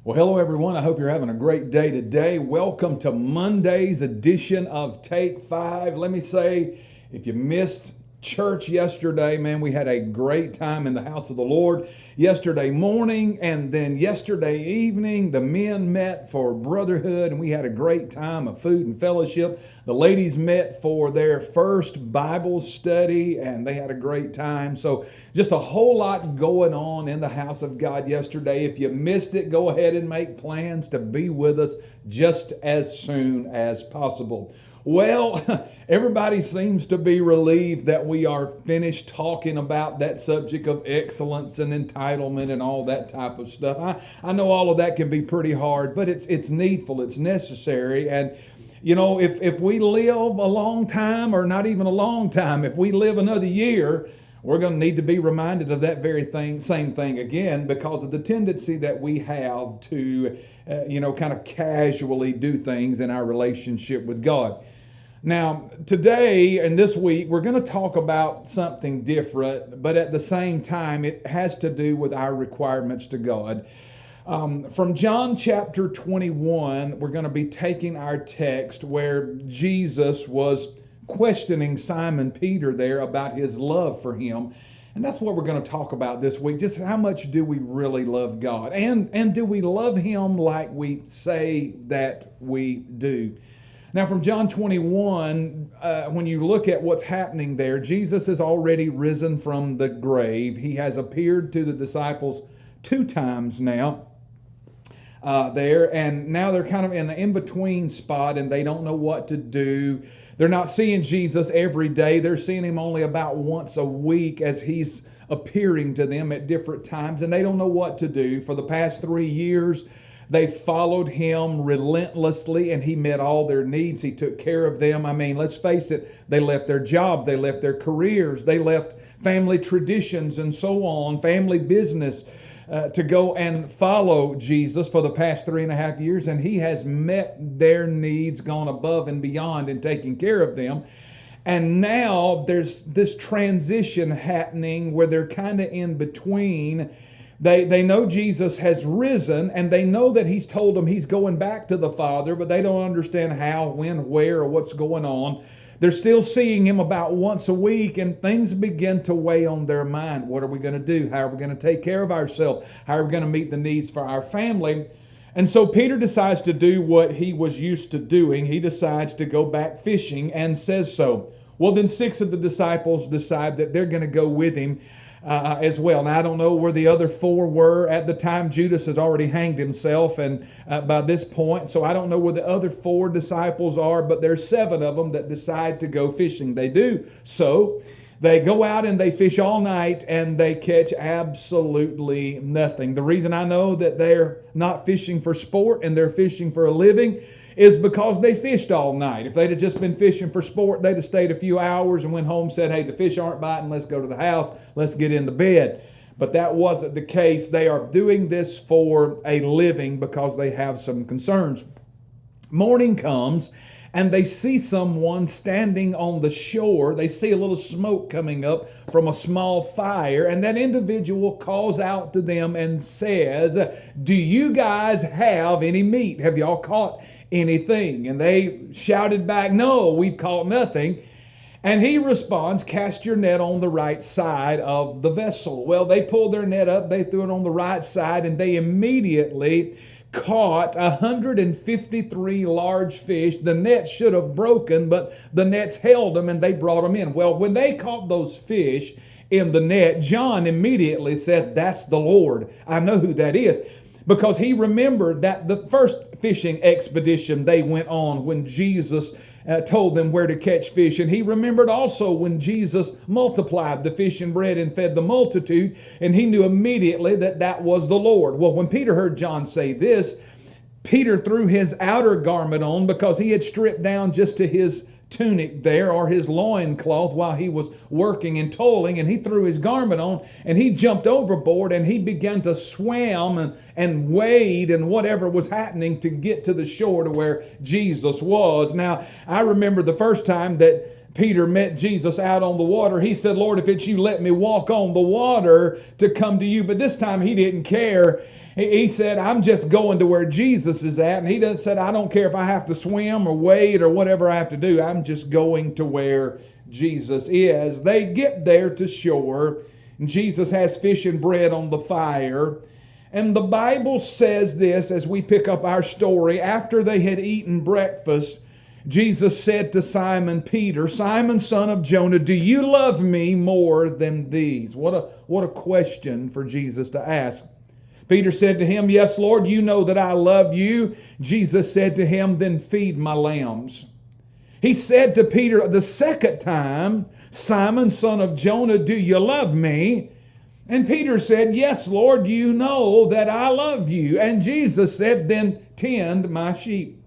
Well, hello everyone. I hope you're having a great day today. Welcome to Monday's edition of Take 5. Let me say, if you missed church yesterday, man, we had a great time in the house of the Lord yesterday morning, and then yesterday evening the men met for brotherhood and we had a great time of food and fellowship. The ladies met for their first Bible study and they had a great time. So just a whole lot going on in the house of God yesterday. If you missed it, go ahead and make plans to be with us just as soon as possible. Well, everybody seems to be relieved that we are finished talking about that subject of excellence and entitlement and all that type of stuff. I know all of that can be pretty hard, but it's needful, it's necessary. And you know, if we live a long time, or not even a long time, if we live another year, we're going to need to be reminded of that very same thing again, because of the tendency that we have to, kind of casually do things in our relationship with God. Now, today and this week, we're going to talk about something different, but at the same time, it has to do with our requirements to God. From John chapter 21, we're going to be taking our text where Jesus was questioning Simon Peter there about his love for him. And that's what we're going to talk about this week. Just how much do we really love God? And do we love him like we say that we do? Now, from John 21, when you look at what's happening there, Jesus has already risen from the grave. He has appeared to the disciples 2 times now there, and now they're kind of in the in-between spot, and they don't know what to do. They're not seeing Jesus every day. They're seeing him only about once a week as he's appearing to them at different times, and they don't know what to do. For the past 3 years, they followed him relentlessly, and he met all their needs. He took care of them. I mean, let's face it, they left their job, they left their careers, they left family traditions and so on, family business, to go and follow Jesus for the past 3.5 years, and he has met their needs, gone above and beyond in taking care of them. And now there's this transition happening where they're kind of in between. They know Jesus has risen, and they know that he's told them he's going back to the Father, but they don't understand how, when, where, or what's going on. They're still seeing him about once a week, and things begin to weigh on their mind. What are we going to do? How are we going to take care of ourselves? How are we going to meet the needs for our family? And so Peter decides to do what he was used to doing. He decides to go back fishing and says so. Well, then 6 of the disciples decide that they're going to go with him as well. Now, I don't know where the other 4 were at the time. Judas has already hanged himself and by this point, so I don't know where the other 4 disciples are, but there's 7 of them that decide to go fishing. They do. So they go out and they fish all night and they catch absolutely nothing. The reason I know that they're not fishing for sport and they're fishing for a living is because they fished all night. If they'd have just been fishing for sport, they'd have stayed a few hours and went home and said, hey, the fish aren't biting, let's go to the house, let's get in the bed. But that wasn't the case. They are doing this for a living because they have some concerns. Morning comes and they see someone standing on the shore. They see a little smoke coming up from a small fire, and that individual calls out to them and says, do you guys have any meat? Have y'all caught anything? And they shouted back, no, we've caught nothing. And he responds, cast your net on the right side of the vessel. Well, they pulled their net up, they threw it on the right side, and they immediately caught 153 large fish. The net should have broken, but the nets held them and they brought them in. Well, when they caught those fish in the net, John immediately said, that's the Lord. I know who that is. Because he remembered that the first fishing expedition they went on when Jesus told them where to catch fish. And he remembered also when Jesus multiplied the fish and bread and fed the multitude. And he knew immediately that that was the Lord. Well, when Peter heard John say this, Peter threw his outer garment on because he had stripped down just to his tunic there, or his loincloth, while he was working and toiling, and he threw his garment on and he jumped overboard and he began to swim and wade and whatever was happening to get to the shore to where Jesus was. Now, I remember the first time that Peter met Jesus out on the water, he said, Lord, if it's you, let me walk on the water to come to you. But this time he didn't care. He said, I'm just going to where Jesus is at. And he done said, I don't care if I have to swim or wade or whatever I have to do. I'm just going to where Jesus is. They get there to shore. And Jesus has fish and bread on the fire. And the Bible says this as we pick up our story. After they had eaten breakfast, Jesus said to Simon Peter, Simon, son of Jonah, do you love me more than these? What a question for Jesus to ask. Peter said to him, yes, Lord, you know that I love you. Jesus said to him, then feed my lambs. He said to Peter the second time, Simon, son of Jonah, do you love me? And Peter said, yes, Lord, you know that I love you. And Jesus said, then tend my sheep.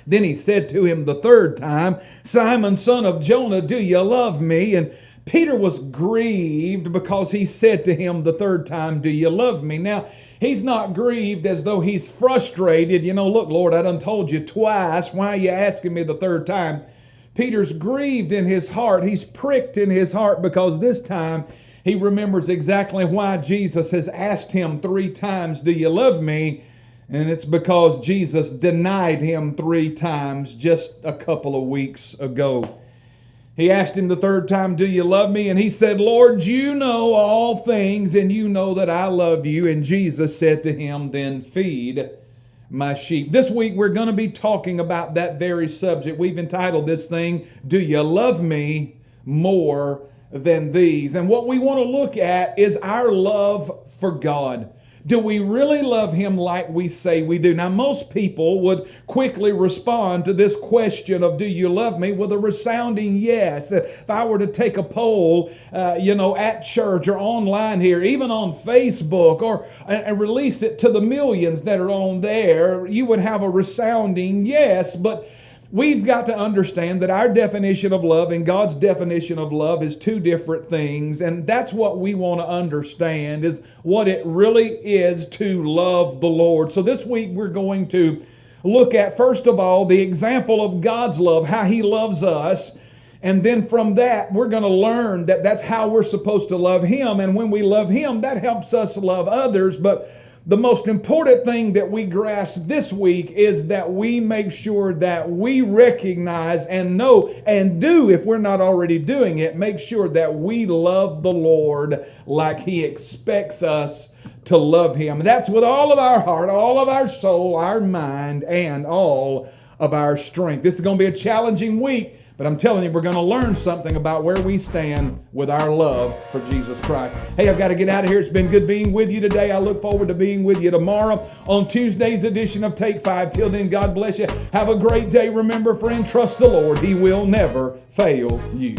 Then he said to him the third time, Simon, son of Jonah, do you love me? And Peter was grieved because he said to him the third time, do you love me? Now, he's not grieved as though he's frustrated. Look, Lord, I done told you twice. Why are you asking me the third time? Peter's grieved in his heart. He's pricked in his heart because this time he remembers exactly why Jesus has asked him 3 times, do you love me? And it's because Jesus denied him 3 times just a couple of weeks ago. He asked him the third time, do you love me? And he said, Lord, you know all things, and you know that I love you. And Jesus said to him, then feed my sheep. This week we're going to be talking about that very subject. We've entitled this thing, Do You Love Me More Than These? And what we want to look at is our love for God. Do we really love Him like we say we do? Now, most people would quickly respond to this question of, do you love me, with a resounding yes. If I were to take a poll, at church or online here, even on Facebook, and release it to the millions that are on there, you would have a resounding yes. But we've got to understand that our definition of love and God's definition of love is 2 different things. And that's what we want to understand, is what it really is to love the Lord. So this week we're going to look at, first of all, the example of God's love, how He loves us. And then from that, we're going to learn that that's how we're supposed to love Him. And when we love Him, that helps us love others. But the most important thing that we grasp this week is that we make sure that we recognize and know and do, if we're not already doing it, make sure that we love the Lord like He expects us to love Him. That's with all of our heart, all of our soul, our mind, and all of our strength. This is going to be a challenging week. But I'm telling you, we're going to learn something about where we stand with our love for Jesus Christ. Hey, I've got to get out of here. It's been good being with you today. I look forward to being with you tomorrow on Tuesday's edition of Take 5. Till then, God bless you. Have a great day. Remember, friend, trust the Lord. He will never fail you.